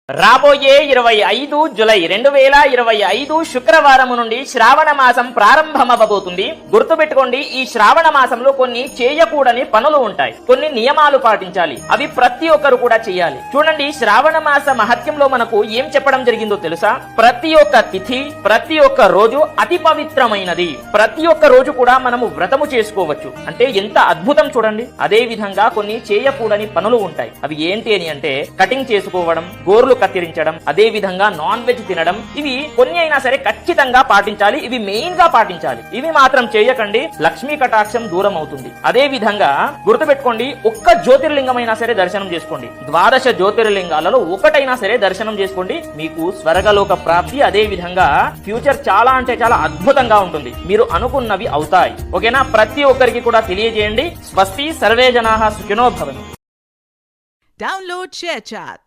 రాబోయే 25 జూలై 2025 శుక్రవారం నుండి శ్రావణ మాసం ప్రారంభమవబోతుంది. గుర్తుపెట్టుకోండి, ఈ శ్రావణ మాసంలో కొన్ని చేయకూడని పనులు ఉంటాయి, కొన్ని నియమాలు పాటించాలి. అవి ప్రతి ఒక్కరు కూడా చేయాలి. చూడండి, శ్రావణ మాస మహత్యంలో మనకు ఏం చెప్పడం జరిగిందో తెలుసా? ప్రతి ఒక్క తిథి, ప్రతి ఒక్క రోజు అతి పవిత్రమైనది. ప్రతి ఒక్క రోజు కూడా మనము వ్రతము చేసుకోవచ్చు. అంటే ఎంత అద్భుతం చూడండి. అదే విధంగా కొన్ని చేయకూడని పనులు ఉంటాయి. అవి ఏంటి అని అంటే, కటింగ్ చేసుకోవడం, గోర్లు కత్తిరించడం, అదే విధంగా నాన్ వెజ్ తినడం. ఇవి కొన్ని అయినా సరే ఖచ్చితంగా పాటించాలి. ఇవి మెయిన్ గా పాటించాలి. ఇవి మాత్రం చేయకండి, లక్ష్మీ కటాక్షం దూరం అవుతుంది. అదే విధంగా గుర్తుపెట్టుకోండి, ఒక్క జ్యోతిర్లింగమైనా సరే దర్శనం చేసుకోండి. 12 జ్యోతిర్లింగాలలో ఒకటైనా సరే దర్శనం చేసుకోండి. మీకు స్వర్గలోక ప్రాప్తి, అదే విధంగా ఫ్యూచర్ చాలా అంటే చాలా అద్భుతంగా ఉంటుంది. మీరు అనుకున్నవి అవుతాయి. ఓకేనా? ప్రతి ఒక్కరికి కూడా తెలియజేయండి. స్వస్తి, సర్వే జనాః సుఖినో భవంతు. Download ShareChat.